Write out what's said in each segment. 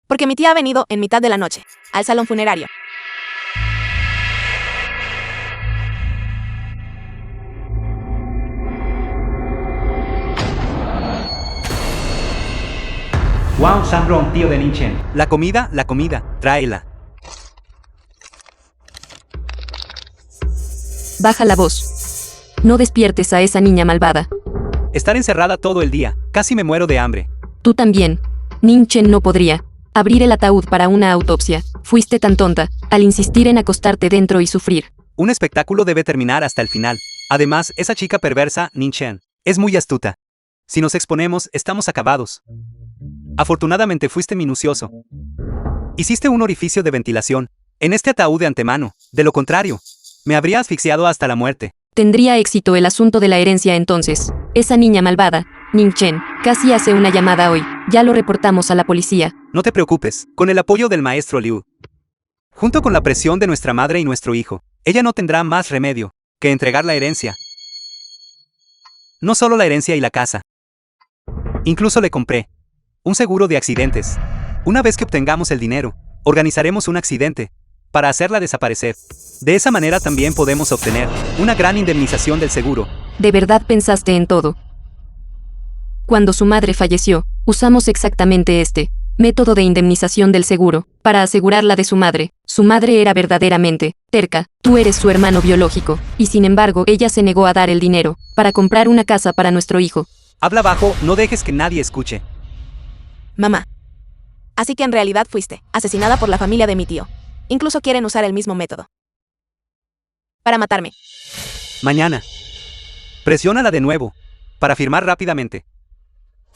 Porque mi tía ha venido en mitad de la noche al salón funerario. Wow, Sandro, tío de Ninchen. La comida, tráela. Baja la voz. No despiertes a esa niña malvada. Estar encerrada todo el día, casi me muero de hambre. Tú también. Ning-Chen no podría abrir el ataúd para una autopsia. Fuiste tan tonta al insistir en acostarte dentro y sufrir. Un espectáculo debe terminar hasta el final. Además, esa chica perversa, Ning-Chen, es muy astuta. Si nos exponemos, estamos acabados. Afortunadamente fuiste minucioso. Hiciste un orificio de ventilación en este ataúd de antemano. De lo contrario, me habría asfixiado hasta la muerte. Tendría éxito el asunto de la herencia entonces. Esa niña malvada, Ning-Chen, casi hace una llamada hoy. Ya lo reportamos a la policía. No te preocupes, con el apoyo del maestro Liu. Junto con la presión de nuestra madre y nuestro hijo, ella no tendrá más remedio que entregar la herencia. No solo la herencia y la casa. Incluso le compré un seguro de accidentes. Una vez que obtengamos el dinero, organizaremos un accidente para hacerla desaparecer. De esa manera también podemos obtener una gran indemnización del seguro. ¿De verdad pensaste en todo? Cuando su madre falleció, usamos exactamente este método de indemnización del seguro para asegurarla de su madre. Su madre era verdaderamente terca. Tú eres su hermano biológico, y sin embargo ella se negó a dar el dinero para comprar una casa para nuestro hijo. Habla bajo, no dejes que nadie escuche. Mamá. Así que en realidad fuiste asesinada por la familia de mi tío. Incluso quieren usar el mismo método para matarme. Mañana. Presiónala de nuevo para firmar rápidamente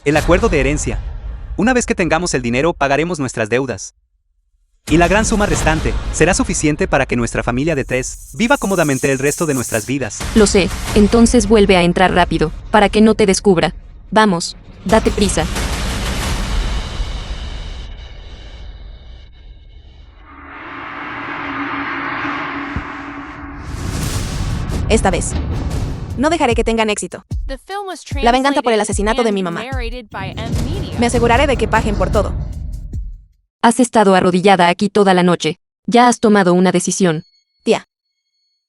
el acuerdo de herencia. Una vez que tengamos el dinero, pagaremos nuestras deudas. Y la gran suma restante será suficiente para que nuestra familia de 3 viva cómodamente el resto de nuestras vidas. Lo sé, entonces vuelve a entrar rápido, para que no te descubra. Vamos, date prisa. Esta vez no dejaré que tengan éxito. La venganza por el asesinato de mi mamá. Me aseguraré de que paguen por todo. Has estado arrodillada aquí toda la noche. Ya has tomado una decisión. Tía,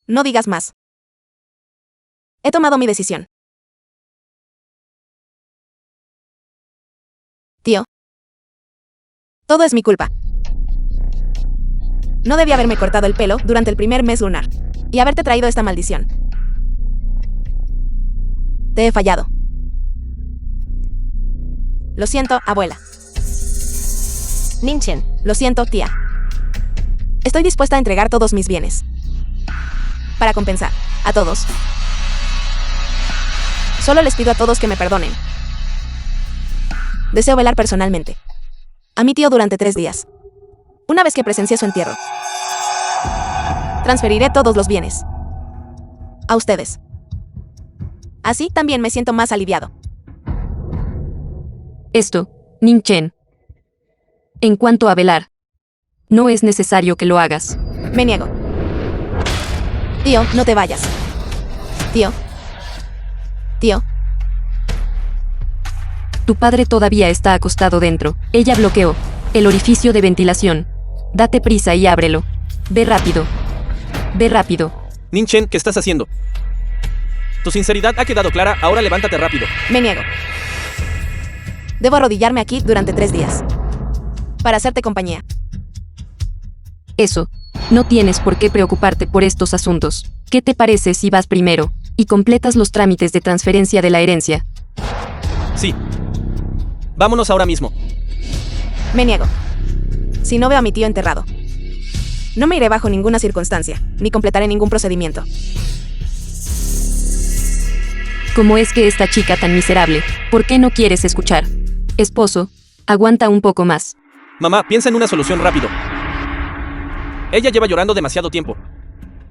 no digas más. He tomado mi decisión. Tío, todo es mi culpa. No debí haberme cortado el pelo durante el primer mes lunar y haberte traído esta maldición. Te he fallado. Lo siento, abuela. Ning-Chen, lo siento, tía. Estoy dispuesta a entregar todos mis bienes para compensar a todos. Solo les pido a todos que me perdonen. Deseo velar personalmente a mi tío durante 3 días. Una vez que presencié su entierro, transferiré todos los bienes a ustedes. Así también me siento más aliviado. Esto, Ning-Chen. En cuanto a velar, no es necesario que lo hagas. Me niego. Tío, no te vayas. Tío. Tío. Tu padre todavía está acostado dentro. Ella bloqueó el orificio de ventilación. Date prisa y ábrelo. Ve rápido. Ve rápido. Ning-Chen, ¿qué estás haciendo? Tu sinceridad ha quedado clara, ahora levántate rápido. Me niego. Debo arrodillarme aquí durante 3 días para hacerte compañía. Eso. No tienes por qué preocuparte por estos asuntos. ¿Qué te parece si vas primero y completas los trámites de transferencia de la herencia? Sí. Vámonos ahora mismo. Me niego. Si no veo a mi tío enterrado, no me iré bajo ninguna circunstancia, ni completaré ningún procedimiento. ¿Cómo es que esta chica tan miserable? ¿Por qué no quieres escuchar? Esposo, aguanta un poco más. Mamá, piensa en una solución rápido. Ella lleva llorando demasiado tiempo.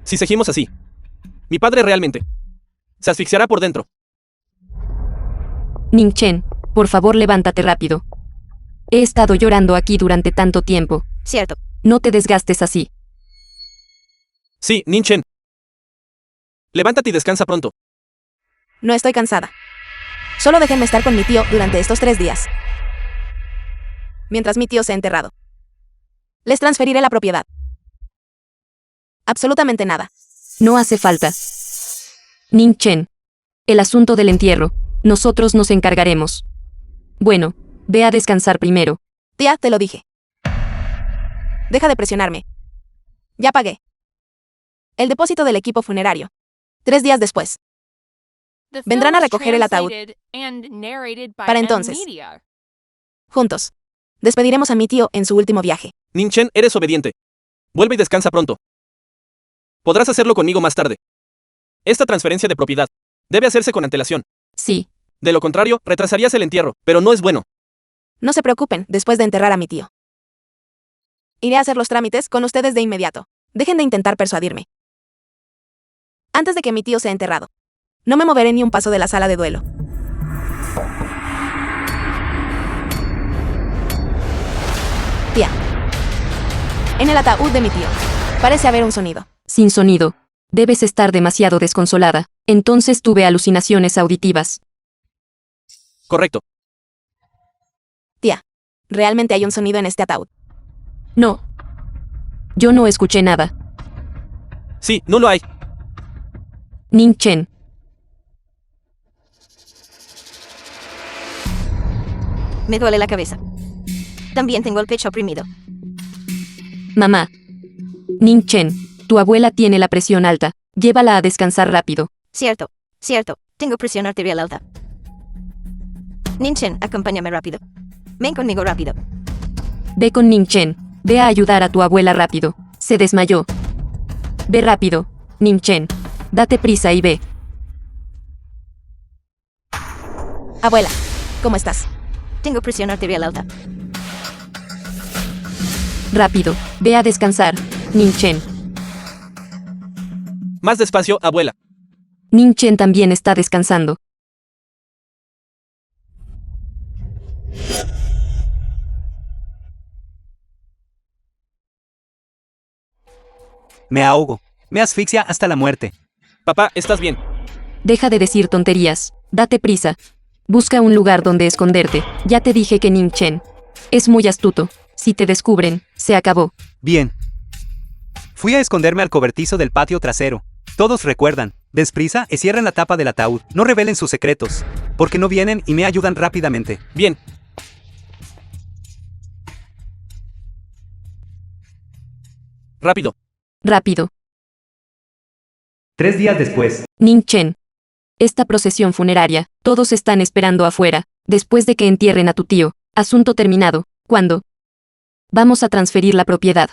Si seguimos así, mi padre realmente se asfixiará por dentro. Ning-Chen, por favor levántate rápido. He estado llorando aquí durante tanto tiempo. Cierto. No te desgastes así. Sí, Ning-Chen. Levántate y descansa pronto. No estoy cansada. Solo déjenme estar con mi tío durante estos 3 días, mientras mi tío se ha enterrado. Les transferiré la propiedad. Absolutamente nada. No hace falta. Ning Chen. El asunto del entierro. Nosotros nos encargaremos. Bueno, ve a descansar primero. Tía, te lo dije. Deja de presionarme. Ya pagué. El depósito del equipo funerario. 3 días después. Vendrán a recoger el ataúd. Para entonces, juntos, despediremos a mi tío en su último viaje. Ning Chen, eres obediente. Vuelve y descansa pronto. Podrás hacerlo conmigo más tarde. Esta transferencia de propiedad debe hacerse con antelación. Sí. De lo contrario, retrasarías el entierro, pero no es bueno. No se preocupen, después de enterrar a mi tío. Iré a hacer los trámites con ustedes de inmediato. Dejen de intentar persuadirme. Antes de que mi tío sea enterrado, no me moveré ni un paso de la sala de duelo. Tía. En el ataúd de mi tío, parece haber un sonido. Sin sonido. Debes estar demasiado desconsolada. Entonces tuve alucinaciones auditivas. Correcto. Tía, ¿realmente hay un sonido en este ataúd? No. Yo no escuché nada. Sí, no lo hay. Ning Chen. Me duele la cabeza. También tengo el pecho oprimido. Mamá. Ning Chen, tu abuela tiene la presión alta. Llévala a descansar rápido. Cierto. Tengo presión arterial alta. Ning Chen, acompáñame rápido. Ven conmigo rápido. Ve con Ning Chen. Ve a ayudar a tu abuela rápido. Se desmayó. Ve rápido, Ning Chen. Date prisa y ve. Abuela, ¿cómo estás? Tengo presión arterial alta. Rápido, ve a descansar, Ning Chen. Más despacio, abuela. Ning Chen también está descansando. Me ahogo. Me asfixia hasta la muerte. Papá, ¿estás bien? Deja de decir tonterías. Date prisa. Busca un lugar donde esconderte. Ya te dije que Ning Chen es muy astuto. Si te descubren, se acabó. Bien. Fui a esconderme al cobertizo del patio trasero. Todos recuerdan. Desprisa y cierren la tapa del ataúd. No revelen sus secretos, porque no vienen y me ayudan rápidamente. Bien. Rápido. Rápido. 3 días después. Ning Chen. Esta procesión funeraria, todos están esperando afuera, después de que entierren a tu tío. Asunto terminado. ¿Cuándo? Vamos a transferir la propiedad.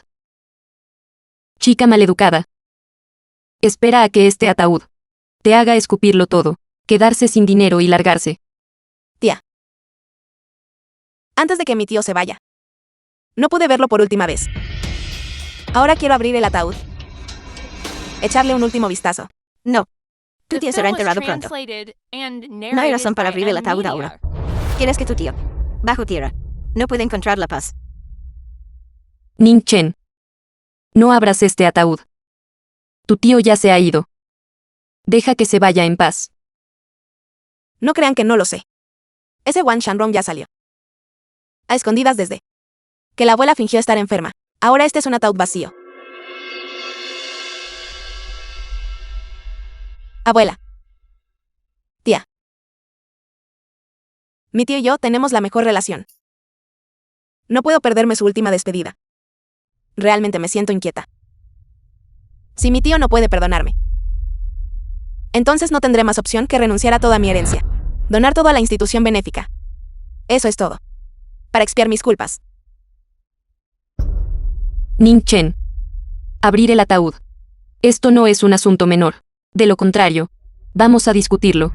Chica maleducada. Espera a que este ataúd te haga escupirlo todo, quedarse sin dinero y largarse. Tía. Antes de que mi tío se vaya. No pude verlo por última vez. Ahora quiero abrir el ataúd. Echarle un último vistazo. No. Tu tío será enterrado pronto. No hay razón para abrir el ataúd ahora. ¿Quieres que tu tío, bajo tierra, no puede encontrar la paz? Ning Chen. No abras este ataúd. Tu tío ya se ha ido. Deja que se vaya en paz. No crean que no lo sé. Ese Wan Shanrong ya salió. A escondidas desde que la abuela fingió estar enferma. Ahora este es un ataúd vacío. Abuela. Tía. Mi tío y yo tenemos la mejor relación. No puedo perderme su última despedida. Realmente me siento inquieta. Si mi tío no puede perdonarme, entonces no tendré más opción que renunciar a toda mi herencia. Donar todo a la institución benéfica. Eso es todo. Para expiar mis culpas. Ning Chen. Abrir el ataúd. Esto no es un asunto menor. De lo contrario, vamos a discutirlo.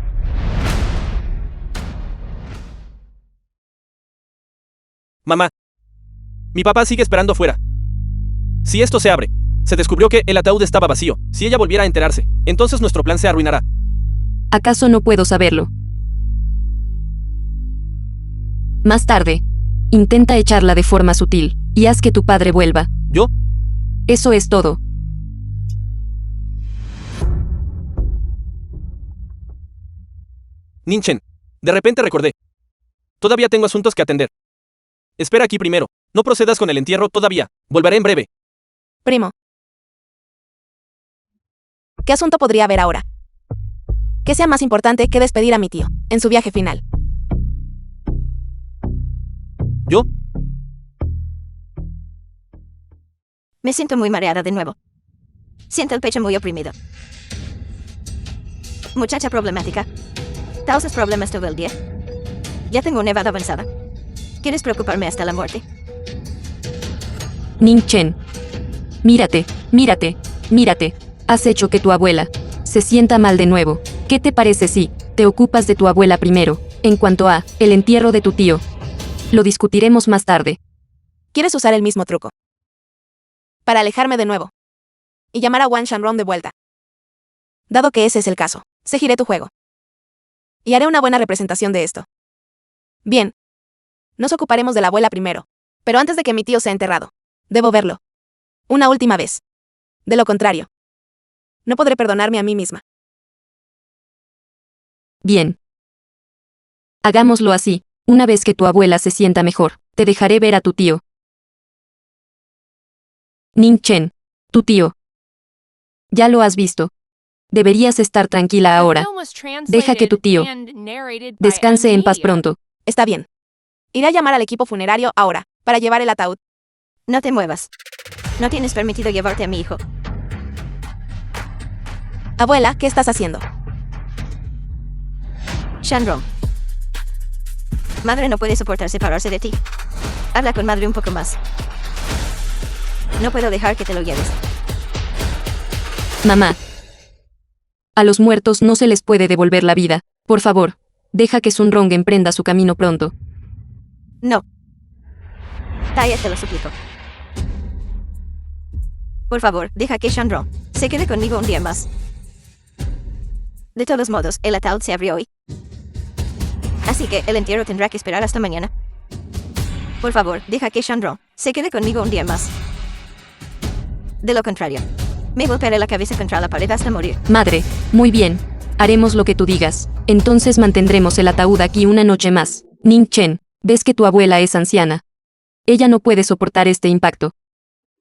Mamá. Mi papá sigue esperando fuera. Si esto se abre, se descubrió que el ataúd estaba vacío. Si ella volviera a enterarse, entonces nuestro plan se arruinará. ¿Acaso no puedo saberlo? Más tarde, intenta echarla de forma sutil, y haz que tu padre vuelva. ¿Yo? Eso es todo. Ning Chen. De repente recordé. Todavía tengo asuntos que atender. Espera aquí primero. No procedas con el entierro todavía. Volveré en breve. Primo. ¿Qué asunto podría haber ahora? ¿Qué sea más importante que despedir a mi tío en su viaje final? ¿Yo? Me siento muy mareada de nuevo. Siento el pecho muy oprimido. Muchacha problemática. ¿Causas problemas todo el día? Ya tengo una edad avanzada. ¿Quieres preocuparme hasta la muerte? Ning Chen. Mírate, mírate, mírate. Has hecho que tu abuela se sienta mal de nuevo. ¿Qué te parece si te ocupas de tu abuela primero? En cuanto a el entierro de tu tío, lo discutiremos más tarde. ¿Quieres usar el mismo truco? Para alejarme de nuevo. Y llamar a Wang Shanrong de vuelta. Dado que ese es el caso, seguiré tu juego. Y haré una buena representación de esto. Bien. Nos ocuparemos de la abuela primero. Pero antes de que mi tío sea enterrado, debo verlo. Una última vez. De lo contrario, no podré perdonarme a mí misma. Bien. Hagámoslo así. Una vez que tu abuela se sienta mejor, te dejaré ver a tu tío. Ning Chen. Tu tío. Ya lo has visto. Deberías estar tranquila ahora. Deja que tu tío descanse en paz pronto. Está bien. Iré a llamar al equipo funerario ahora, para llevar el ataúd. No te muevas. No tienes permitido llevarte a mi hijo. Abuela, ¿qué estás haciendo? Shanrong. Madre no puede soportar separarse de ti. Habla con madre un poco más. No puedo dejar que te lo lleves. Mamá. A los muertos no se les puede devolver la vida. Por favor, deja que Sun Rong emprenda su camino pronto. No. Taya, te lo suplico. Por favor, deja que Shanrong se quede conmigo un día más. De todos modos, el ataúd se abrió hoy. Así que el entierro tendrá que esperar hasta mañana. Por favor, deja que Shanrong se quede conmigo un día más. De lo contrario, me golpearé la cabeza contra la pared hasta morir. Madre, muy bien. Haremos lo que tú digas. Entonces mantendremos el ataúd aquí una noche más. Ning Chen, ves que tu abuela es anciana. Ella no puede soportar este impacto.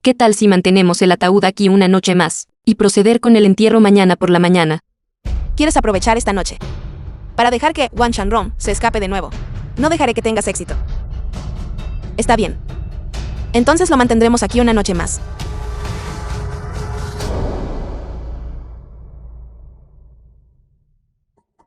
¿Qué tal si mantenemos el ataúd aquí una noche más, y proceder con el entierro mañana por la mañana? ¿Quieres aprovechar esta noche para dejar que Wang Shanrong se escape de nuevo? No dejaré que tengas éxito. Está bien. Entonces lo mantendremos aquí una noche más.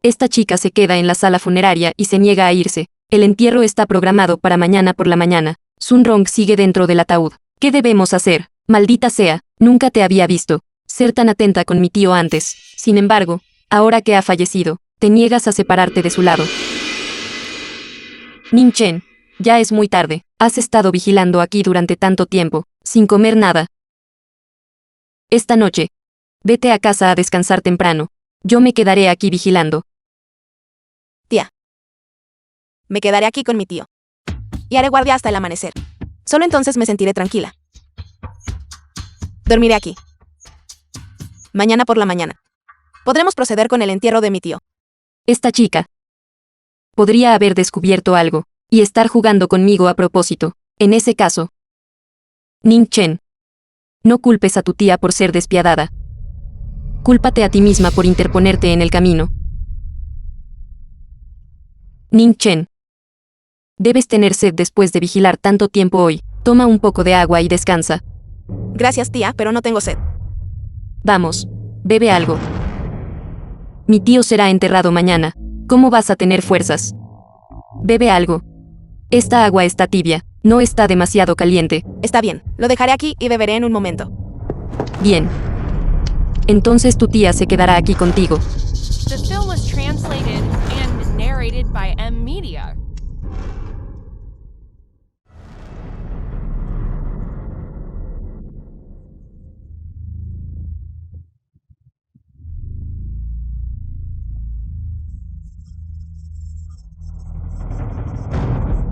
Esta chica se queda en la sala funeraria y se niega a irse. El entierro está programado para mañana por la mañana. Sun Rong sigue dentro del ataúd. ¿Qué debemos hacer? Maldita sea, nunca te había visto ser tan atenta con mi tío antes. Sin embargo, ahora que ha fallecido, te niegas a separarte de su lado. Ning Chen, ya es muy tarde. Has estado vigilando aquí durante tanto tiempo, sin comer nada. Esta noche, vete a casa a descansar temprano. Yo me quedaré aquí vigilando. Tía. Me quedaré aquí con mi tío. Y haré guardia hasta el amanecer. Solo entonces me sentiré tranquila. Dormiré aquí. Mañana por la mañana podremos proceder con el entierro de mi tío. Esta chica podría haber descubierto algo, y estar jugando conmigo a propósito. En ese caso, Ning Chen, no culpes a tu tía por ser despiadada. Cúlpate a ti misma por interponerte en el camino. Ning Chen, debes tener sed después de vigilar tanto tiempo hoy. Toma un poco de agua y descansa. Gracias, tía, pero no tengo sed. Vamos, bebe algo. Mi tío será enterrado mañana. ¿Cómo vas a tener fuerzas? Bebe algo. Esta agua está tibia, no está demasiado caliente. Está bien, lo dejaré aquí y beberé en un momento. Bien. Entonces tu tía se quedará aquí contigo. The film was translated and narrated by M Media.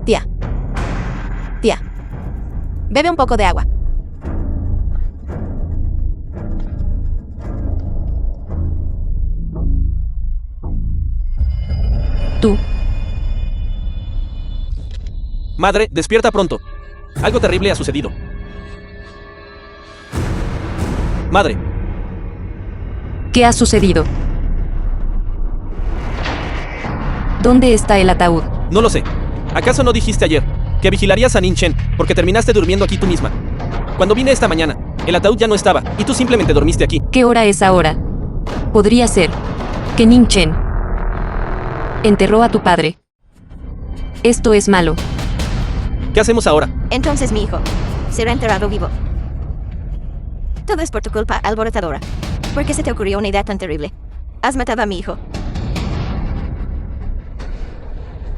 Tía. Tía. Bebe un poco de agua. Tú. Madre, despierta pronto. Algo terrible ha sucedido. Madre, ¿Qué ha sucedido? ¿Dónde está el ataúd? no lo sé. ¿Acaso no dijiste ayer que vigilarías a Ning Chen porque terminaste durmiendo aquí tú misma? Cuando vine esta mañana, el ataúd ya no estaba y tú simplemente dormiste aquí. ¿Qué hora es ahora? Podría ser que Ning Chen enterró a tu padre. Esto es malo. ¿Qué hacemos ahora? Entonces mi hijo será enterrado vivo. Todo es por tu culpa, alborotadora. ¿Por qué se te ocurrió una idea tan terrible? Has matado a mi hijo.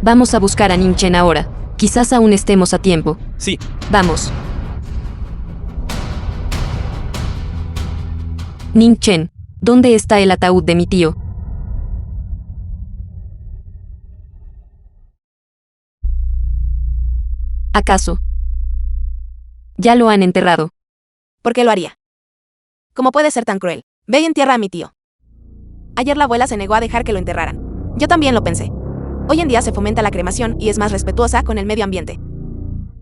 Vamos a buscar a Ning Chen ahora. Quizás aún estemos a tiempo. Sí, Vamos. Ning Chen, ¿dónde está el ataúd de mi tío? ¿Acaso ya lo han enterrado? ¿Por qué lo haría? ¿Cómo puede ser tan cruel? Ve y entierra a mi tío. Ayer la abuela se negó a dejar que lo enterraran. Yo también lo pensé. Hoy en día se fomenta la cremación y es más respetuosa con el medio ambiente.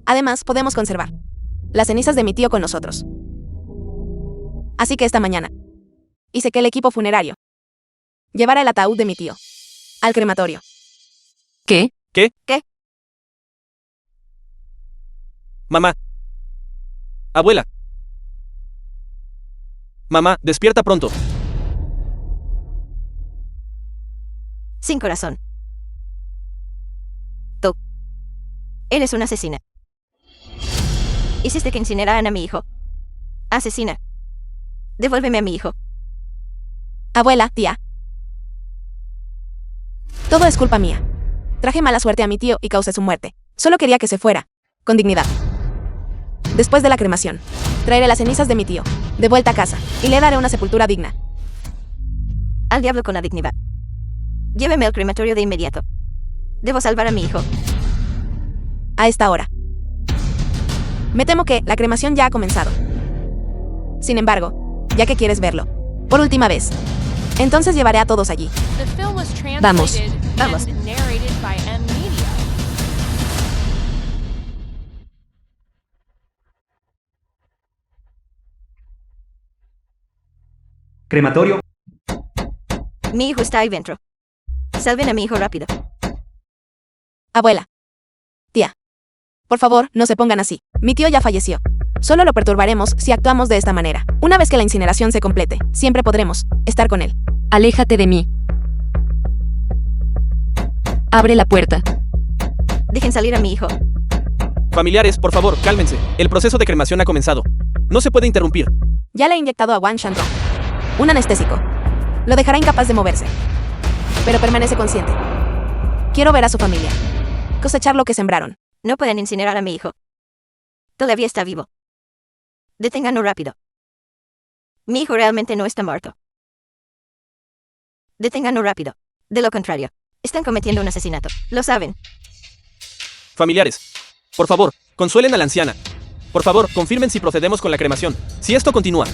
Además, podemos conservar las cenizas de mi tío con nosotros. Así que esta mañana hice que el equipo funerario llevara el ataúd de mi tío al crematorio. ¿Qué? ¿qué? ¿Qué? Mamá. Abuela. Mamá, despierta pronto. Sin corazón. Tú. Eres una asesina. Hiciste que incineraran a mi hijo. Asesina. Devuélveme a mi hijo. Abuela, tía. Todo es culpa mía. Traje mala suerte a mi tío y causé su muerte. Solo quería que se fuera, con dignidad. Después de la cremación, traeré las cenizas de mi tío, de vuelta a casa, y le daré una sepultura digna. Al diablo con la dignidad. Lléveme al crematorio de inmediato. Debo salvar a mi hijo. A esta hora. Me temo que la cremación ya ha comenzado. Sin embargo, ya que quieres verlo, por última vez, entonces llevaré a todos allí. The film was translated Vamos. Vamos. and narrated by Media. Crematorio. Mi hijo está ahí dentro. Salven a mi hijo rápido. Abuela. Tía. Por favor, no se pongan así. Mi tío ya falleció. Solo lo perturbaremos si actuamos de esta manera. Una vez que la incineración se complete, siempre podremos estar con él. Aléjate de mí. Abre la puerta. Dejen salir a mi hijo. Familiares, por favor, cálmense. El proceso de cremación ha comenzado. No se puede interrumpir. Ya le he inyectado a Wang Shandong un anestésico. Lo dejará incapaz de moverse. Pero permanece consciente. Quiero ver a su familia. Cosechar lo que sembraron. No pueden incinerar a mi hijo. Todavía está vivo. Deténganlo rápido. Mi hijo realmente no está muerto. Deténganlo rápido. De lo contrario, están cometiendo un asesinato. Lo saben. Familiares, por favor, consuelen a la anciana. Por favor, confirmen si procedemos con la cremación. Si esto continúa,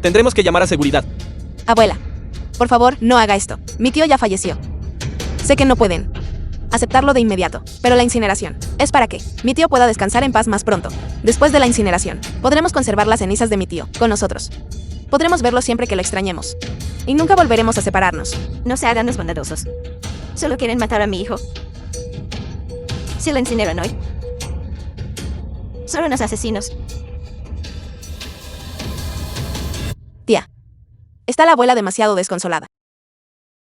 tendremos que llamar a seguridad. Abuela. Por favor, no haga esto. Mi tío ya falleció. Sé que no pueden aceptarlo de inmediato, pero la incineración es para que mi tío pueda descansar en paz más pronto. Después de la incineración, podremos conservar las cenizas de mi tío con nosotros. Podremos verlo siempre que lo extrañemos. Y nunca volveremos a separarnos. No se hagan los bondadosos. Solo quieren matar a mi hijo. Si lo incineran hoy, son unos asesinos. Tía. Está la abuela demasiado desconsolada.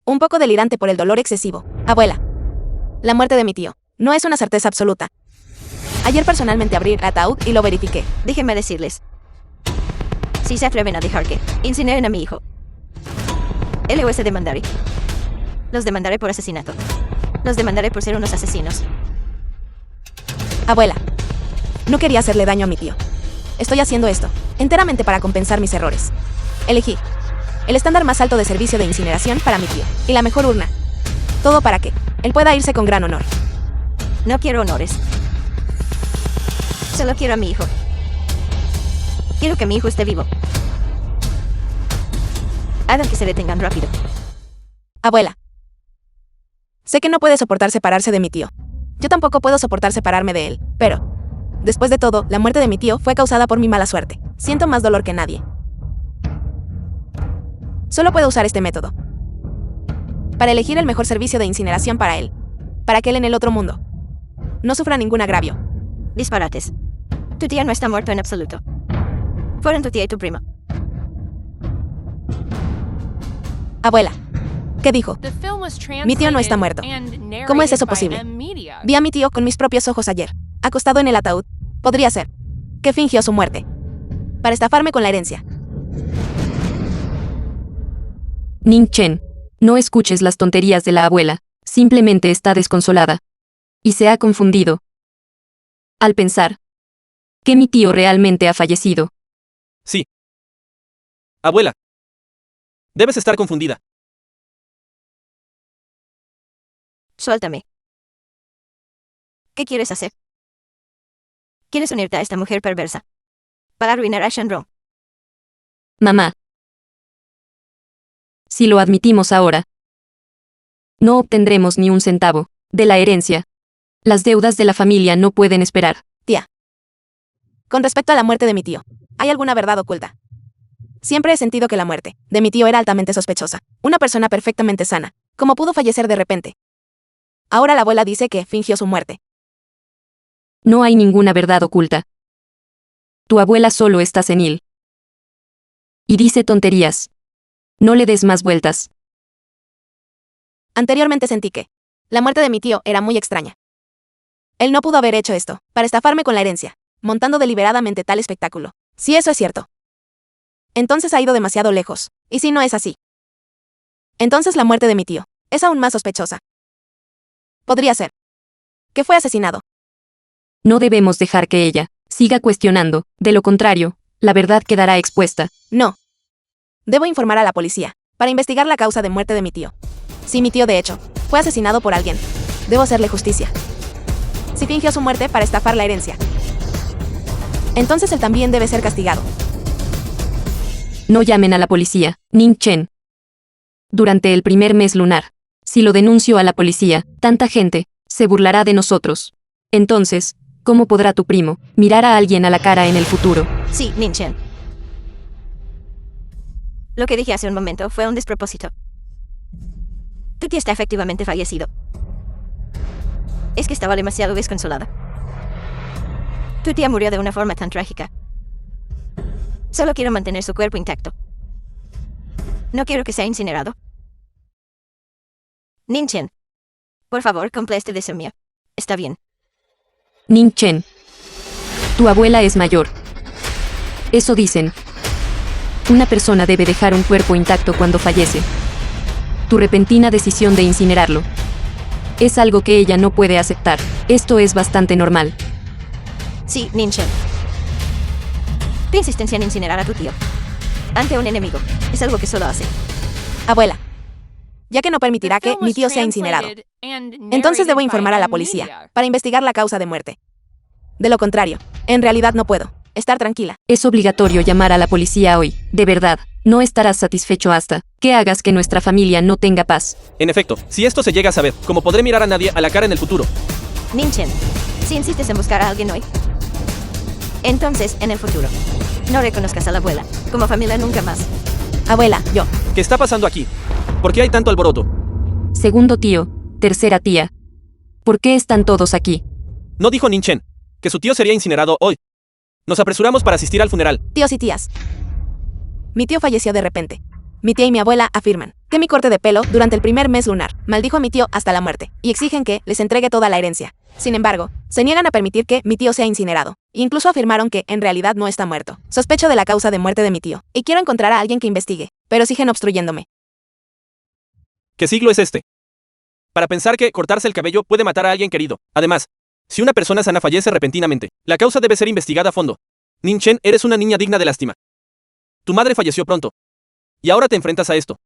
Un poco delirante por el dolor excesivo. Abuela. La muerte de mi tío no es una certeza absoluta. Ayer personalmente abrí el ataúd y lo verifiqué. Déjenme decirles. Si se atreven a dejar que incineren a mi hijo, LOS demandaré. Los demandaré por asesinato. Los demandaré por ser unos asesinos. Abuela. No quería hacerle daño a mi tío. Estoy haciendo esto enteramente para compensar mis errores. Elegí el estándar más alto de servicio de incineración para mi tío y la mejor urna. Todo para que él pueda irse con gran honor. No quiero honores. Solo quiero a mi hijo. Quiero que mi hijo esté vivo. Hagan que se detengan rápido. Abuela. Sé que no puede soportar separarse de mi tío. Yo tampoco puedo soportar separarme de él, pero Después de todo, la muerte de mi tío fue causada por mi mala suerte. Siento más dolor que nadie. Solo puedo usar este método para elegir el mejor servicio de incineración para él, para que él en el otro mundo no sufra ningún agravio. Disparates. Tu tía no está muerto en absoluto. Fueron tu tía y tu prima. Abuela, ¿qué dijo? The film was Mi tío no está muerto. ¿Cómo es eso posible? Vi a mi tío con mis propios ojos ayer, acostado en el ataúd. Podría ser que fingió su muerte para estafarme con la herencia. Ning Chen, no escuches las tonterías de la abuela, simplemente está desconsolada. Y se ha confundido al pensar que mi tío realmente ha fallecido. Sí. Abuela. Debes estar confundida. Suéltame. ¿Qué quieres hacer? ¿Quieres unirte a esta mujer perversa para arruinar a Shenron? Mamá. Si lo admitimos ahora, no obtendremos ni un centavo de la herencia. Las deudas de la familia no pueden esperar. Tía, con respecto a la muerte de mi tío, ¿hay alguna verdad oculta? Siempre he sentido que la muerte de mi tío era altamente sospechosa. Una persona perfectamente sana. ¿Cómo pudo fallecer de repente? Ahora la abuela dice que fingió su muerte. No hay ninguna verdad oculta. Tu abuela solo está senil. Y dice tonterías. No le des más vueltas. Anteriormente sentí que la muerte de mi tío era muy extraña. Él no pudo haber hecho esto para estafarme con la herencia, montando deliberadamente tal espectáculo. Si eso es cierto, entonces ha ido demasiado lejos. ¿Y si no es así? Entonces la muerte de mi tío es aún más sospechosa. Podría ser que fue asesinado. No debemos dejar que ella siga cuestionando. De lo contrario, la verdad quedará expuesta. No. Debo informar a la policía para investigar la causa de muerte de mi tío. Si mi tío de hecho fue asesinado por alguien, debo hacerle justicia. Si fingió su muerte para estafar la herencia, entonces él también debe ser castigado. No llamen a la policía, Ning Chen. Durante el primer mes lunar, si lo denuncio a la policía, tanta gente se burlará de nosotros. Entonces, ¿cómo podrá tu primo mirar a alguien a la cara en el futuro? Sí, Ning Chen. Lo que dije hace un momento fue un despropósito. Tu tía está efectivamente fallecido. Es que estaba demasiado desconsolada. Tu tía murió de una forma tan trágica. Solo quiero mantener su cuerpo intacto. No quiero que sea incinerado. Ning Chen, por favor, cumple este deseo mío. Está bien. Ning Chen. Tu abuela es mayor. Eso dicen. Una persona debe dejar un cuerpo intacto cuando fallece. Tu repentina decisión de incinerarlo es algo que ella no puede aceptar. Esto es bastante normal. Sí, Ning Chen. Tu insistencia en incinerar a tu tío ante un enemigo es algo que solo hace. Abuela, ya que no permitirá que mi tío sea incinerado, entonces debo informar a la policía para investigar la causa de muerte. De lo contrario, en realidad no puedo estar tranquila. Es obligatorio llamar a la policía hoy. De verdad, no estarás satisfecho hasta que hagas que nuestra familia no tenga paz. En efecto, si esto se llega a saber, ¿cómo podré mirar a nadie a la cara en el futuro? Ning Chen, si insistes en buscar a alguien hoy, entonces, en el futuro, no reconozcas a la abuela como familia nunca más. Abuela, yo. ¿Qué está pasando aquí? ¿Por qué hay tanto alboroto? Segundo tío, tercera tía. ¿Por qué están todos aquí? No dijo Ning Chen que su tío sería incinerado hoy. Nos apresuramos para asistir al funeral. Tíos y tías. Mi tío falleció de repente. Mi tía y mi abuela afirman que mi corte de pelo durante el primer mes lunar maldijo a mi tío hasta la muerte y exigen que les entregue toda la herencia. Sin embargo, se niegan a permitir que mi tío sea incinerado. Incluso afirmaron que en realidad no está muerto. Sospecho de la causa de muerte de mi tío y quiero encontrar a alguien que investigue, pero siguen obstruyéndome. ¿Qué siglo es este? Para pensar que cortarse el cabello puede matar a alguien querido. Además, si una persona sana fallece repentinamente, la causa debe ser investigada a fondo. Ning Chen, eres una niña digna de lástima. Tu madre falleció pronto. Y ahora te enfrentas a esto.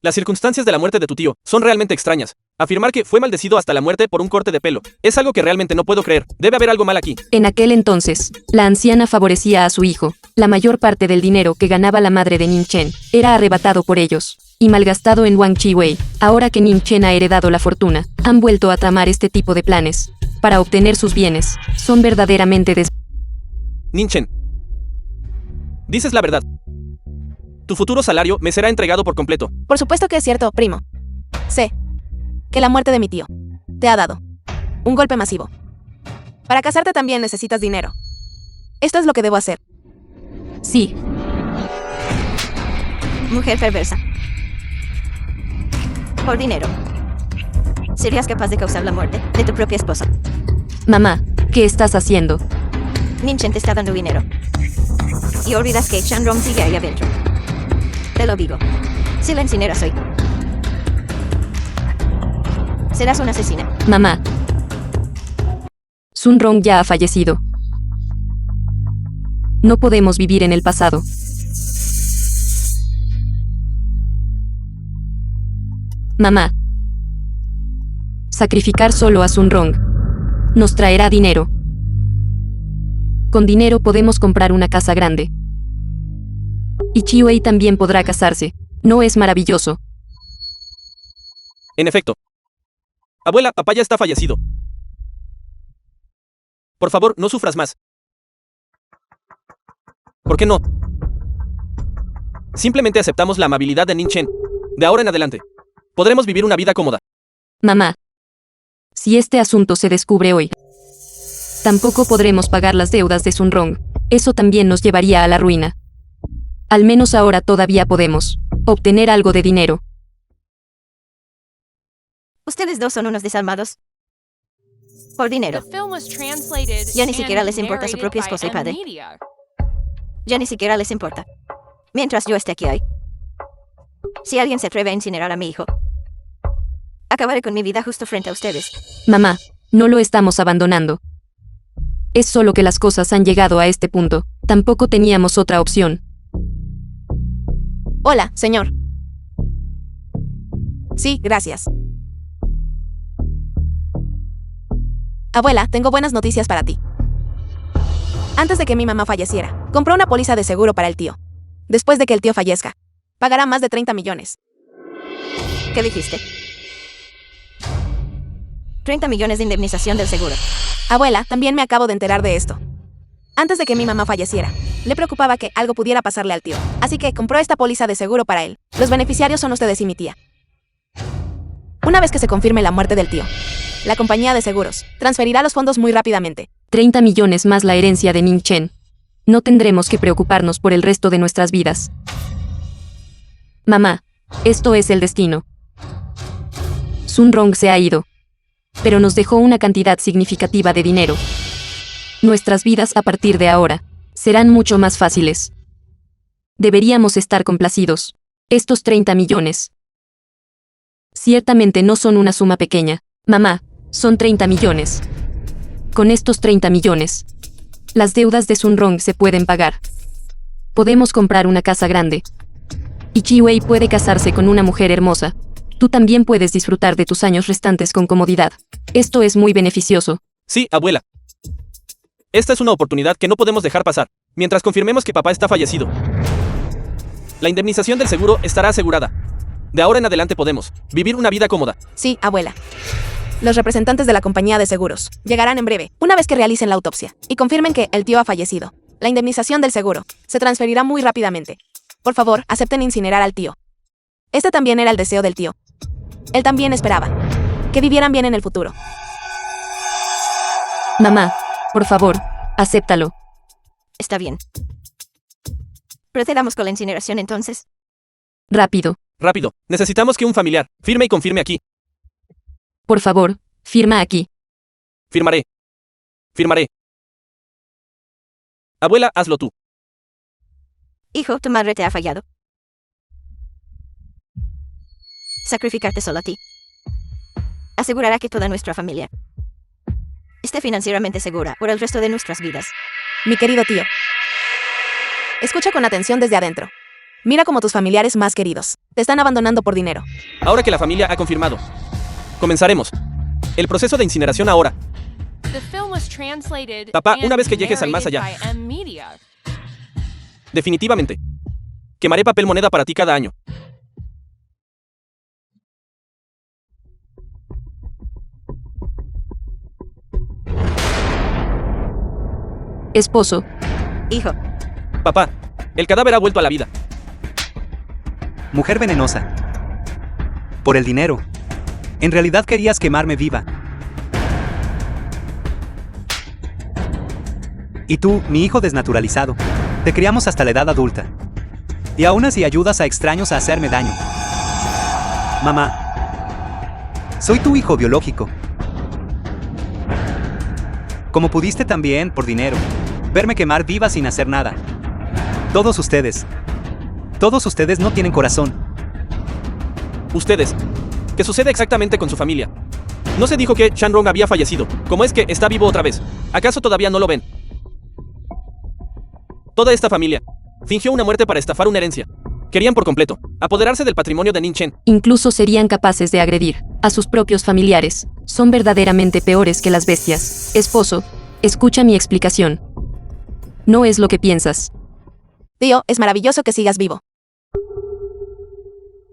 Las circunstancias de la muerte de tu tío son realmente extrañas. Afirmar que fue maldecido hasta la muerte por un corte de pelo es algo que realmente no puedo creer. Debe haber algo mal aquí. En aquel entonces, la anciana favorecía a su hijo. La mayor parte del dinero que ganaba la madre de Ning Chen era arrebatado por ellos y malgastado en Wang Chi Wei. Ahora que Ning Chen ha heredado la fortuna, han vuelto a tramar este tipo de planes. para obtener sus bienes. Son verdaderamente Ning-chen. Dices la verdad. Tu futuro salario me será entregado por completo. Por supuesto que es cierto, primo. Sé que la muerte de mi tío te ha dado un golpe masivo. Para casarte también necesitas dinero. Esto es lo que debo hacer. Sí, Mujer perversa. Por dinero. ¿Serías capaz de causar la muerte de tu propia esposa? mamá, ¿qué estás haciendo? Ning-chen te está dando dinero. Y olvidas que Shanrong sigue ahí adentro. Te lo digo. Si la incineras hoy, serás una asesina. Mamá. Sun Rong ya ha fallecido. No podemos vivir en el pasado. Mamá. Sacrificar solo a Sun Rong nos traerá dinero. Con dinero podemos comprar una casa grande. Y Chiu-Wei también podrá casarse. ¿No es maravilloso? En efecto. Abuela, papá ya está fallecido. Por favor, no sufras más. ¿Por qué no? Simplemente aceptamos la amabilidad de Ning-chen. De ahora en adelante, podremos vivir una vida cómoda. Mamá. Si este asunto se descubre hoy, tampoco podremos pagar las deudas de Sun Rong. Eso también nos llevaría a la ruina. Al menos ahora todavía podemos obtener algo de dinero. Ustedes dos son unos desalmados. Por dinero. The film was translated Ya ni siquiera and les importa su narrated propia by esposa y padre. M-Media. Ya ni siquiera les importa. Mientras yo esté aquí hoy. Si alguien se atreve a incinerar a mi hijo, acabaré con mi vida justo frente a ustedes. Mamá, no lo estamos abandonando. Es solo que las cosas han llegado a este punto. Tampoco teníamos otra opción. Hola, señor. Sí, gracias. Abuela, tengo buenas noticias para ti. Antes de que mi mamá falleciera, compró una póliza de seguro para el tío. Después de que el tío fallezca, pagará más de 30 millones. ¿Qué dijiste? 30 millones de indemnización del seguro. Abuela, también me acabo de enterar de esto. Antes de que mi mamá falleciera, le preocupaba que algo pudiera pasarle al tío, así que compró esta póliza de seguro para él. Los beneficiarios son ustedes y mi tía. Una vez que se confirme la muerte del tío, la compañía de seguros transferirá los fondos muy rápidamente. 30 millones más la herencia de Ning-chen. No tendremos que preocuparnos por el resto de nuestras vidas. Mamá, esto es el destino. Sun Rong se ha ido, pero nos dejó una cantidad significativa de dinero. Nuestras vidas a partir de ahora serán mucho más fáciles. Deberíamos estar complacidos. Estos 30 millones. Ciertamente no son una suma pequeña. Mamá, son 30 millones. Con estos 30 millones, las deudas de Sun Rong se pueden pagar. Podemos comprar una casa grande. Y Chiu-Wei puede casarse con una mujer hermosa. Tú también puedes disfrutar de tus años restantes con comodidad. Esto es muy beneficioso. Sí, abuela. Esta es una oportunidad que no podemos dejar pasar, mientras confirmemos que papá está fallecido. La indemnización del seguro estará asegurada. De ahora en adelante podemos vivir una vida cómoda. Sí, abuela. Los representantes de la compañía de seguros llegarán en breve, una vez que realicen la autopsia, y confirmen que el tío ha fallecido. La indemnización del seguro se transferirá muy rápidamente. Por favor, acepten incinerar al tío. Este también era el deseo del tío. Él también esperaba que vivieran bien en el futuro. Mamá, por favor, acéptalo. Está bien. Procedamos con la incineración entonces. Rápido. Rápido, necesitamos que un familiar firme y confirme aquí. Por favor, firma aquí. Firmaré. Firmaré. Abuela, hazlo tú. Hijo, tu madre te ha fallado. Sacrificarte solo a ti asegurará que toda nuestra familia esté financieramente segura por el resto de nuestras vidas. Mi querido tío, escucha con atención desde adentro. Mira cómo tus familiares más queridos te están abandonando por dinero. Ahora que la familia ha confirmado, comenzaremos el proceso de incineración ahora. The film was translated Papá, and una vez que llegues al más narrated allá. by M-Media. Definitivamente. Quemaré papel moneda para ti cada año. Esposo, Hijo. Papá, el cadáver ha vuelto a la vida. Mujer venenosa. Por el dinero. En realidad querías quemarme viva. Y tú, mi hijo desnaturalizado. Te criamos hasta la edad adulta. Y aún así ayudas a extraños a hacerme daño. Mamá. Soy tu hijo biológico. Como pudiste también, por dinero, verme quemar viva sin hacer nada. Todos ustedes no tienen corazón. Ustedes. ¿Qué sucede exactamente con su familia? No se dijo que Shanrong había fallecido. ¿Cómo es que está vivo otra vez? ¿Acaso todavía no lo ven? Toda esta familia fingió una muerte para estafar una herencia. Querían por completo apoderarse del patrimonio de Ning Chen. incluso serían capaces de agredir a sus propios familiares. Son verdaderamente peores que las bestias. Esposo, escucha mi explicación. No es lo que piensas. Tío, es maravilloso que sigas vivo.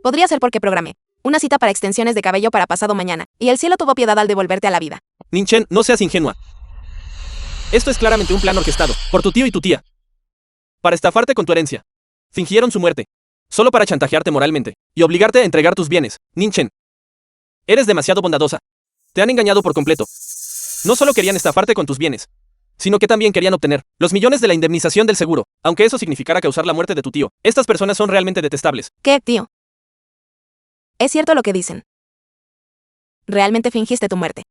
Podría ser porque programé una cita para extensiones de cabello para pasado mañana, y el cielo tuvo piedad al devolverte a la vida. Ning Chen, no seas ingenua. Esto es claramente un plan orquestado por tu tío y tu tía. Para estafarte con tu herencia. Fingieron su muerte. Solo para chantajearte moralmente y obligarte a entregar tus bienes. Ning Chen. Eres demasiado bondadosa. Te han engañado por completo. No solo querían estafarte con tus bienes, sino que también querían obtener los millones de la indemnización del seguro, aunque eso significara causar la muerte de tu tío. Estas personas son realmente detestables. ¿Qué, tío? Es cierto lo que dicen. Realmente fingiste tu muerte.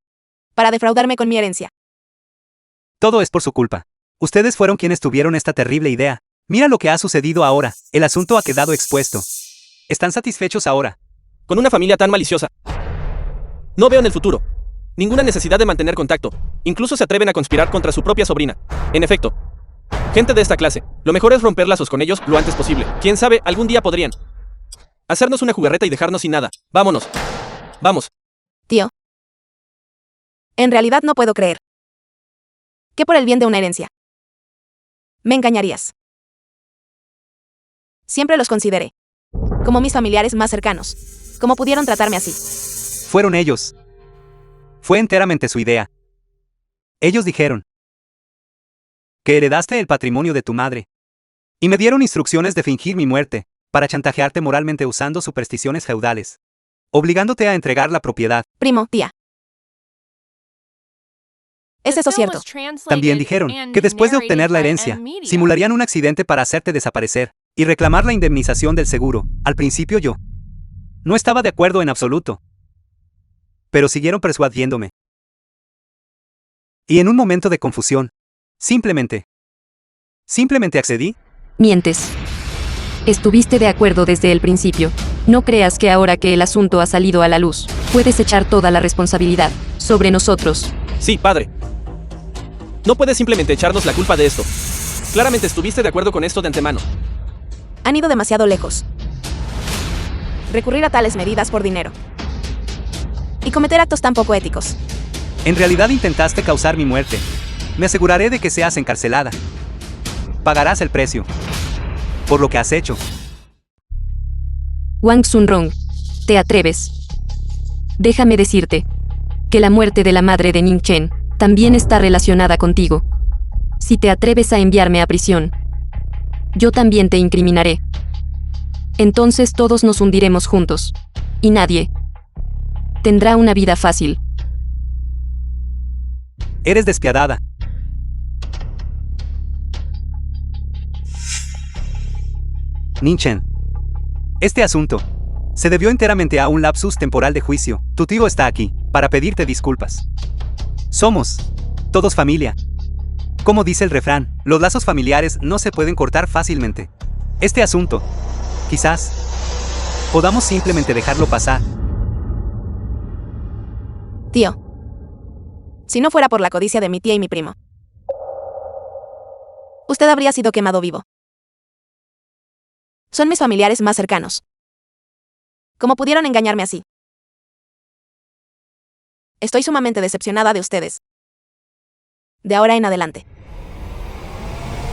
Para defraudarme con mi herencia. Todo es por su culpa. Ustedes fueron quienes tuvieron esta terrible idea. Mira lo que ha sucedido ahora. El asunto ha quedado expuesto. ¿Están satisfechos ahora? Con una familia tan maliciosa. No veo en el futuro ninguna necesidad de mantener contacto. Incluso se atreven a conspirar contra su propia sobrina. En efecto, gente de esta clase, lo mejor es romper lazos con ellos lo antes posible. Quién sabe, algún día podrían hacernos una jugarreta y dejarnos sin nada. Vámonos. Vamos. Tío. En realidad no puedo creer que por el bien de una herencia me engañarías. Siempre los consideré como mis familiares más cercanos. ¿Cómo pudieron tratarme así? Fueron ellos. Fue enteramente su idea. Ellos dijeron que heredaste el patrimonio de tu madre. Y me dieron instrucciones de fingir mi muerte, para chantajearte moralmente usando supersticiones feudales, obligándote a entregar la propiedad. Primo, tía. ¿Es eso cierto? También dijeron que después de obtener la herencia, simularían un accidente para hacerte desaparecer y reclamar la indemnización del seguro. Al principio yo no estaba de acuerdo en absoluto, pero siguieron persuadiéndome. Y en un momento de confusión, simplemente accedí. Mientes. Estuviste de acuerdo desde el principio. No creas que ahora que el asunto ha salido a la luz, puedes echar toda la responsabilidad sobre nosotros. Sí, padre. No puedes simplemente echarnos la culpa de esto. Claramente estuviste de acuerdo con esto de antemano. Han ido demasiado lejos. Recurrir a tales medidas por dinero. Y cometer actos tan poco éticos. En realidad intentaste causar mi muerte. Me aseguraré de que seas encarcelada. Pagarás el precio por lo que has hecho. Wang Xunrong, ¿te atreves? Déjame decirte que la muerte de la madre de Ning Chen también está relacionada contigo. Si te atreves a enviarme a prisión, yo también te incriminaré. Entonces todos nos hundiremos juntos. Y nadie tendrá una vida fácil. Eres despiadada. Ning Chen. Este asunto se debió enteramente a un lapsus temporal de juicio. Tu tío está aquí para pedirte disculpas. Somos todos familia. Como dice el refrán, los lazos familiares no se pueden cortar fácilmente. Este asunto, quizás, podamos simplemente dejarlo pasar. Tío. Si no fuera por la codicia de mi tía y mi primo, usted habría sido quemado vivo. Son mis familiares más cercanos. ¿Cómo pudieron engañarme así? Estoy sumamente decepcionada de ustedes. De ahora en adelante,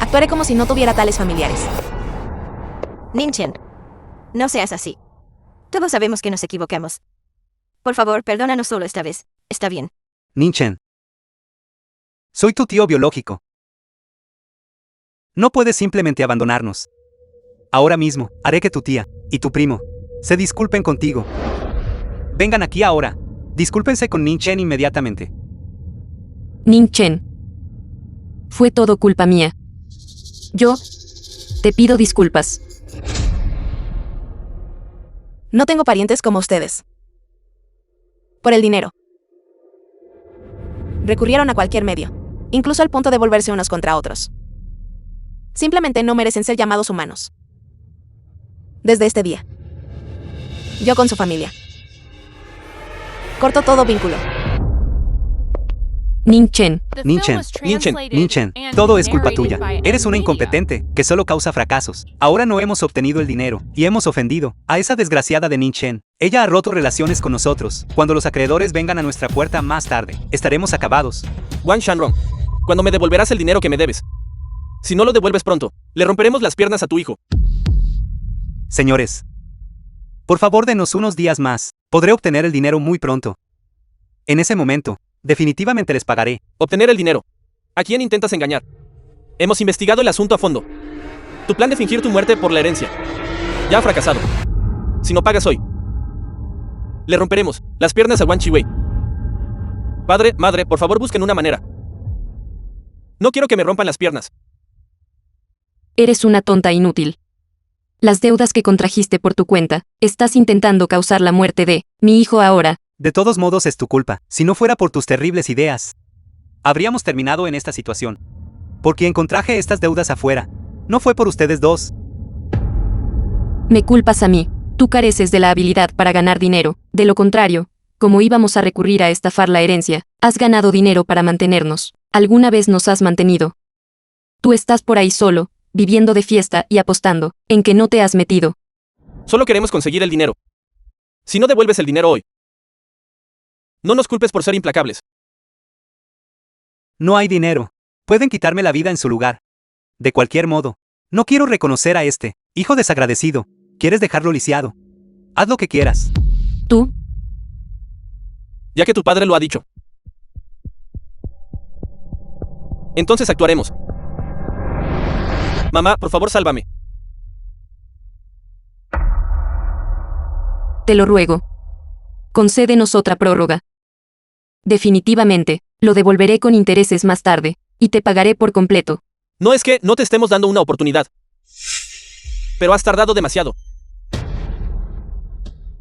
actuaré como si no tuviera tales familiares. Ning Chen, no seas así. Todos sabemos que nos equivocamos. Por favor, perdónanos solo esta vez. Está bien. Ning Chen. Soy tu tío biológico. No puedes simplemente abandonarnos. Ahora mismo, haré que tu tía y tu primo se disculpen contigo. Vengan aquí ahora. Discúlpense con Ning Chen inmediatamente. Ning Chen. Fue todo culpa mía. Yo te pido disculpas. No tengo parientes como ustedes. Por el dinero. Recurrieron a cualquier medio, incluso al punto de volverse unos contra otros. Simplemente no merecen ser llamados humanos. Desde este día, yo con su familia corto todo vínculo. Ning Chen. The Ning film Chen, was Ning Chen, translated Ning Chen, and todo es culpa narrated tuya. by Eres una M. Media. incompetente que solo causa fracasos. Ahora no hemos obtenido el dinero y hemos ofendido a esa desgraciada de Ning Chen. Ella ha roto relaciones con nosotros. Cuando los acreedores vengan a nuestra puerta más tarde, estaremos acabados. Wang Shanrong, ¿cuándo me devolverás el dinero que me debes? Si no lo devuelves pronto, le romperemos las piernas a tu hijo. Señores, por favor denos unos días más. Podré obtener el dinero muy pronto. En ese momento, definitivamente les pagaré. Obtener el dinero. ¿A quién intentas engañar? Hemos investigado el asunto a fondo. Tu plan de fingir tu muerte por la herencia ya ha fracasado. Si no pagas hoy, le romperemos las piernas a Wang Chiwei. Padre, madre, por favor busquen una manera. No quiero que me rompan las piernas. Eres una tonta inútil. Las deudas que contrajiste por tu cuenta, estás intentando causar la muerte de mi hijo ahora. De todos modos es tu culpa. Si no fuera por tus terribles ideas, habríamos terminado en esta situación. Por quien contraje estas deudas afuera. No fue por ustedes dos. Me culpas a mí. Tú careces de la habilidad para ganar dinero. De lo contrario, como íbamos a recurrir a estafar la herencia, has ganado dinero para mantenernos. ¿Alguna vez nos has mantenido? Tú estás por ahí solo, viviendo de fiesta y apostando, en que no te has metido. Solo queremos conseguir el dinero. Si no devuelves el dinero hoy, no nos culpes por ser implacables. No hay dinero. Pueden quitarme la vida en su lugar. De cualquier modo, no quiero reconocer a este hijo desagradecido. ¿Quieres dejarlo lisiado? Haz lo que quieras. Tú, Ya que tu padre lo ha dicho. Entonces actuaremos. Mamá, por favor, sálvame. te lo ruego. Concédenos otra prórroga. Definitivamente, lo devolveré con intereses más tarde, y te pagaré por completo. No es que no te estemos dando una oportunidad. Pero has tardado demasiado.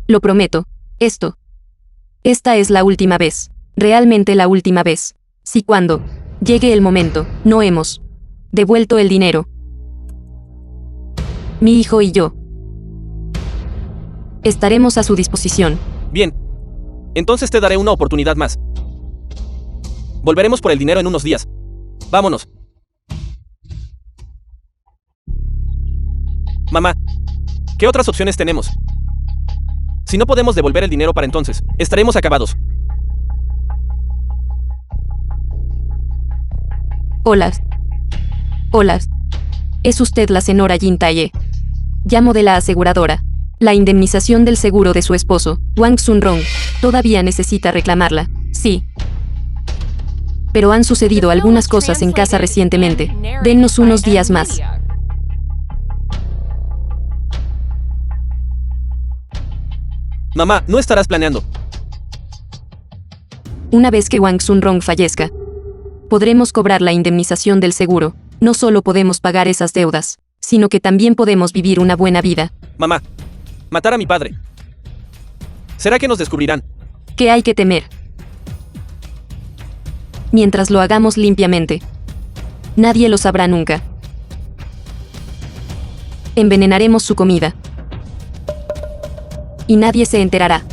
Lo prometo. Esta es la última vez. Realmente la última vez. Si cuando llegue el momento, no hemos devuelto el dinero, mi hijo y yo estaremos a su disposición. Bien. Entonces te daré una oportunidad más. Volveremos por el dinero en unos días. Vámonos. Mamá, ¿qué otras opciones tenemos? Si no podemos devolver el dinero para entonces, estaremos acabados. Hola. Hola. Es usted la señora Jin Taye. Llamo de la aseguradora. La indemnización del seguro de su esposo, Wang Sun-rong, todavía necesita reclamarla. Sí. Pero han sucedido algunas cosas en casa recientemente. Dennos unos días más. Mamá, no estarás planeando. Una vez que Wang Sun-rong fallezca, podremos cobrar la indemnización del seguro. No solo podemos pagar esas deudas, sino que también podemos vivir una buena vida. Mamá, matar a mi padre. ¿Será que nos descubrirán? ¿Qué hay que temer? Mientras lo hagamos limpiamente, nadie lo sabrá nunca. Envenenaremos su comida. Y nadie se enterará.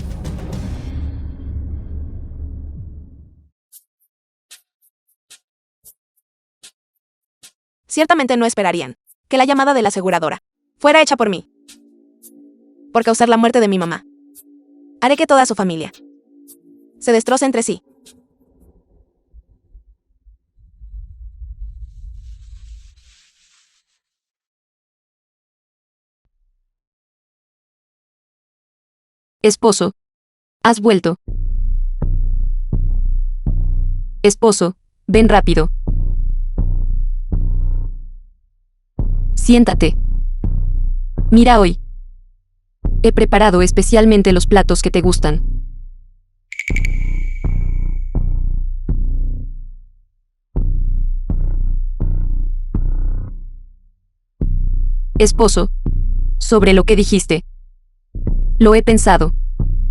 Ciertamente no esperarían que la llamada de la aseguradora fuera hecha por mí. Por causar la muerte de mi mamá. Haré que toda su familia se destroce entre sí. Esposo. Has vuelto. Esposo, ven rápido. Siéntate. Mira hoy. He preparado especialmente los platos que te gustan. Esposo, sobre lo que dijiste. Lo he pensado.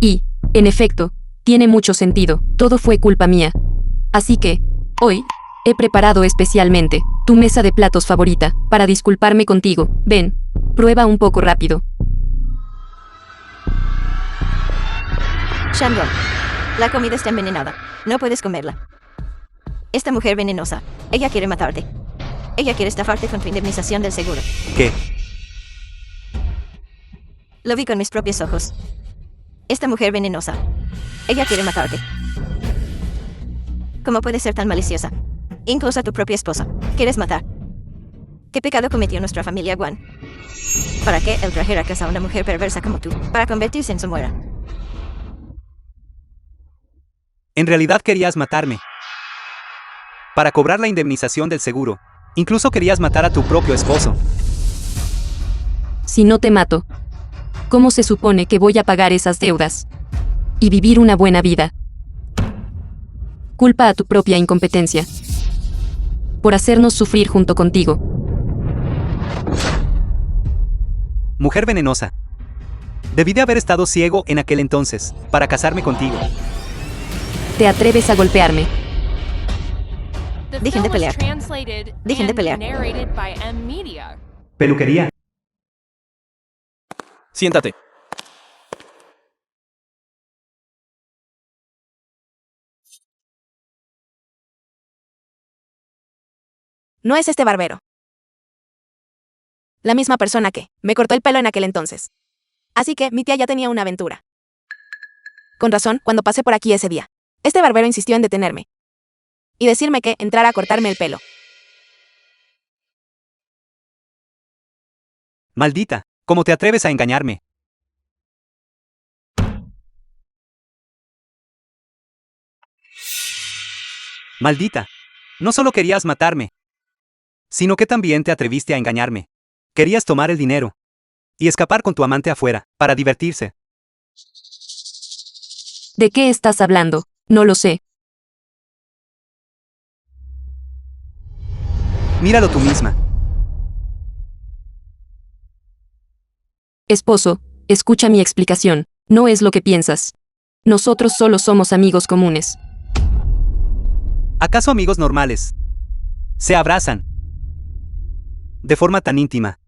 Y, en efecto, tiene mucho sentido. Todo fue culpa mía. Así que, hoy, he preparado especialmente tu mesa de platos favorita, para disculparme contigo. Ven, prueba un poco rápido. Shandro, la comida está envenenada. No puedes comerla. Esta mujer venenosa. Ella quiere matarte. Ella quiere estafarte con tu indemnización del seguro. ¿Qué? Lo vi con mis propios ojos. Esta mujer venenosa. Ella quiere matarte. ¿Cómo puede ser tan maliciosa? Incluso a tu propia esposa. ¿Quieres matar? ¿Qué pecado cometió nuestra familia Guan? ¿Para qué él trajera a casa a una mujer perversa como tú? Para convertirse en su muera. En realidad querías matarme. Para cobrar la indemnización del seguro. Incluso querías matar a tu propio esposo. Si no te mato, ¿cómo se supone que voy a pagar esas deudas? Y vivir una buena vida. Culpa a tu propia incompetencia. Por hacernos sufrir junto contigo. Mujer venenosa. Debí de haber estado ciego en aquel entonces, para casarme contigo. ¿Te atreves a golpearme? The Dejen de film was pelear. translated Dejen de and pelear. narrated by M-Media. Peluquería. Siéntate. No es este barbero. La misma persona que me cortó el pelo en aquel entonces. Así que mi tía ya tenía una aventura. Con razón, cuando pasé por aquí ese día, este barbero insistió en detenerme y decirme que entrara a cortarme el pelo. Maldita, ¿cómo te atreves a engañarme? Maldita, no solo querías matarme, sino que también te atreviste a engañarme. Querías tomar el dinero y escapar con tu amante afuera, para divertirse. ¿De qué estás hablando? No lo sé. Míralo tú misma. Esposo, escucha mi explicación. No es lo que piensas. Nosotros solo somos amigos comunes. ¿Acaso amigos normales se abrazan de forma tan íntima?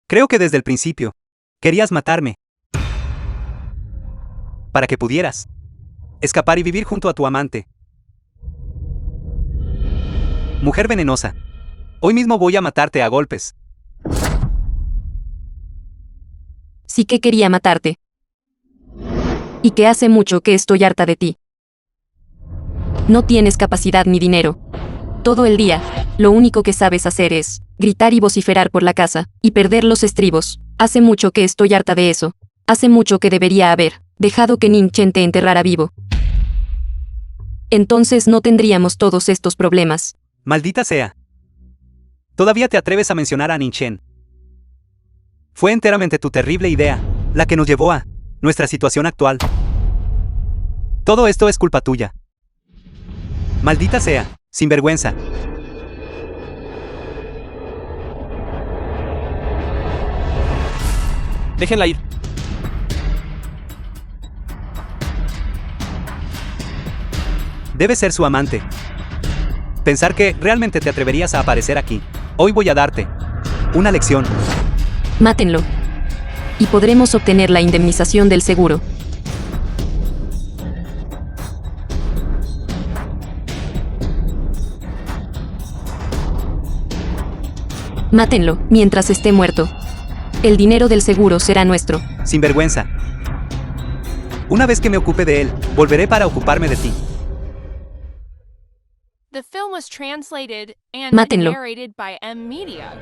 Creo que desde el principio querías matarme para que pudieras escapar y vivir junto a tu amante. Mujer venenosa, hoy mismo voy a matarte a golpes. Sí que quería matarte. Y que hace mucho que estoy harta de ti. No tienes capacidad ni dinero. Todo el día, lo único que sabes hacer es gritar y vociferar por la casa, y perder los estribos. Hace mucho que estoy harta de eso. Hace mucho que debería haber dejado que Ning Chen te enterrara vivo. Entonces no tendríamos todos estos problemas. Maldita sea. Todavía te atreves a mencionar a Ning Chen. Fue enteramente tu terrible idea, la que nos llevó a nuestra situación actual. Todo esto es culpa tuya. Maldita sea, sinvergüenza. Déjenla ir. Debe ser su amante. Pensar que realmente te atreverías a aparecer aquí. Hoy voy a darte una lección. Mátenlo. Y podremos obtener la indemnización del seguro. Mátenlo, mientras esté muerto. El dinero del seguro será nuestro. Sinvergüenza. Una vez que me ocupe de él, volveré para ocuparme de ti. The film was translated and Mátenlo. narrated by M-Media.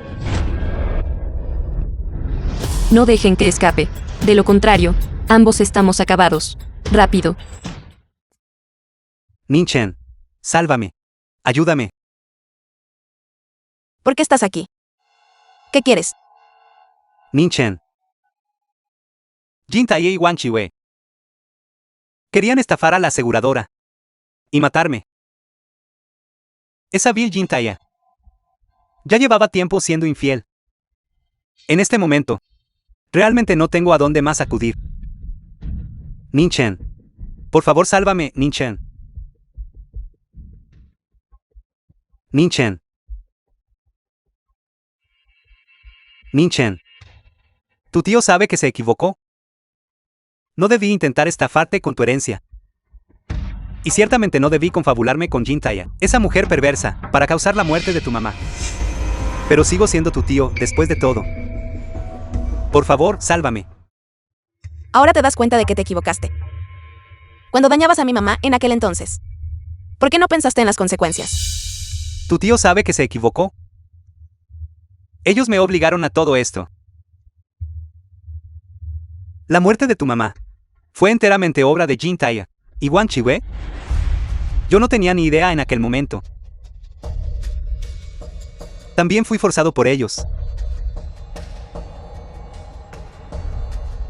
No dejen que escape. De lo contrario, ambos estamos acabados. Rápido. Ning Chen, sálvame. Ayúdame. ¿Por qué estás aquí? ¿Qué quieres? Ning Chen, Jin Taye y Wang Chiwei querían estafar a la aseguradora y matarme. Esa vil Jin Taye ya llevaba tiempo siendo infiel. En este momento, realmente no tengo a dónde más acudir. Ning Chen, por favor sálvame, Ning Chen. Ning Chen. Ning Chen. Tu tío sabe que se equivocó. No debí intentar estafarte con tu herencia. Y ciertamente no debí confabularme con Jin Taye, esa mujer perversa, para causar la muerte de tu mamá. Pero sigo siendo tu tío, después de todo. Por favor, sálvame. Ahora te das cuenta de que te equivocaste. Cuando dañabas a mi mamá en aquel entonces. ¿Por qué no pensaste en las consecuencias? Tu tío sabe que se equivocó. Ellos me obligaron a todo esto. La muerte de tu mamá fue enteramente obra de Jin Taye y Wang Chiwei. Yo no tenía ni idea en aquel momento. También fui forzado por ellos.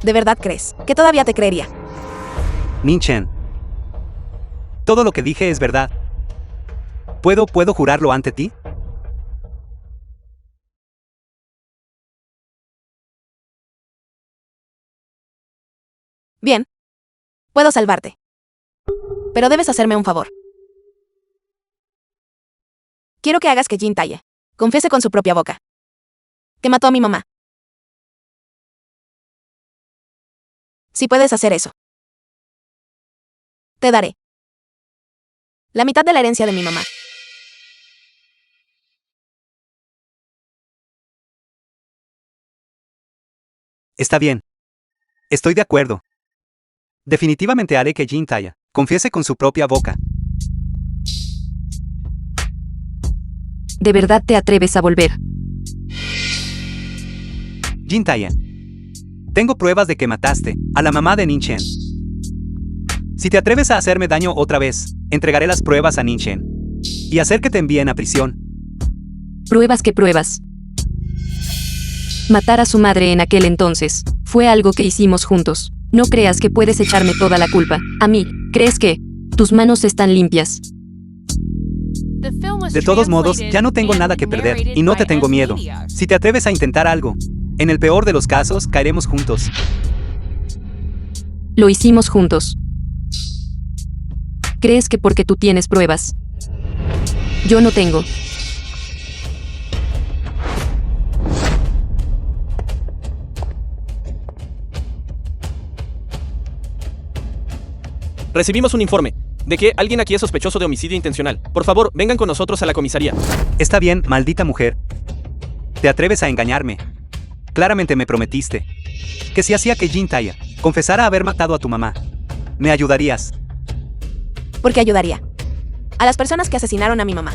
¿De verdad crees que todavía te creería? Ning Chen. Todo lo que dije es verdad. ¿Puedo jurarlo ante ti? Bien. Puedo salvarte. Pero debes hacerme un favor. Quiero que hagas que Jin Taye confiese con su propia boca que mató a mi mamá. Si puedes hacer eso, te daré la mitad de la herencia de mi mamá. Está bien. Estoy de acuerdo. Definitivamente haré que Jin Taye confiese con su propia boca. ¿De verdad te atreves a volver? Jin Taye, tengo pruebas de que mataste a la mamá de Ning Chen. Si te atreves a hacerme daño otra vez, entregaré las pruebas a Ning Chen y hacer que te envíen a prisión. ¿Pruebas qué pruebas? Matar a su madre en aquel entonces fue algo que hicimos juntos. No creas que puedes echarme toda la culpa a mí. ¿Crees que tus manos están limpias? De todos modos, ya no tengo nada que perder y no te tengo miedo. Si te atreves a intentar algo, en el peor de los casos, caeremos juntos. Lo hicimos juntos. ¿Crees que porque tú tienes pruebas? Yo no tengo. Recibimos un informe de que alguien aquí es sospechoso de homicidio intencional. Por favor, vengan con nosotros a la comisaría. Está bien, maldita mujer. Te atreves a engañarme. Claramente me prometiste que si hacía que Jin Taye confesara haber matado a tu mamá, me ayudarías. ¿Por qué ayudaría a las personas que asesinaron a mi mamá?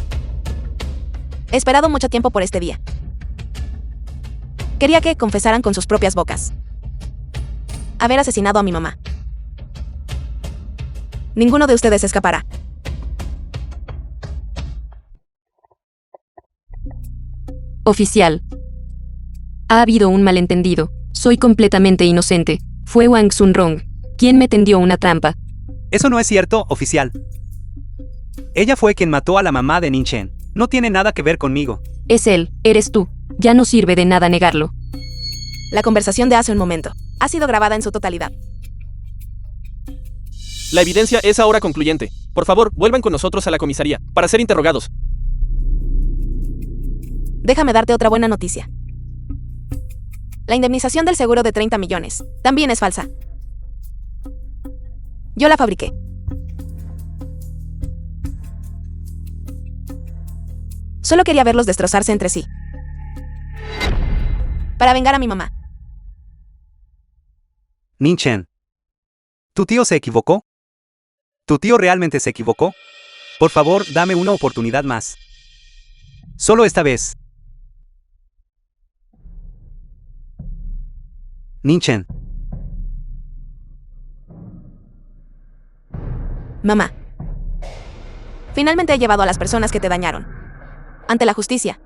He esperado mucho tiempo por este día. Quería que confesaran con sus propias bocas haber asesinado a mi mamá. Ninguno de ustedes escapará. Oficial. Ha habido un malentendido. Soy completamente inocente. Fue Wang Sunrong quien me tendió una trampa. Eso no es cierto, oficial. Ella fue quien mató a la mamá de Ning Chen. No tiene nada que ver conmigo. Es él, eres tú. Ya no sirve de nada negarlo. La conversación de hace un momento ha sido grabada en su totalidad. La evidencia es ahora concluyente. Por favor, vuelvan con nosotros a la comisaría para ser interrogados. Déjame darte otra buena noticia. La indemnización del seguro de 30 millones también es falsa. Yo la fabriqué. Solo quería verlos destrozarse entre sí. Para vengar a mi mamá. Ning Chen. ¿Tu tío se equivocó? ¿Tu tío realmente se equivocó? Por favor, dame una oportunidad más. Solo esta vez. Ning Chen. Mamá. Finalmente he llevado a las personas que te dañaron ante la justicia.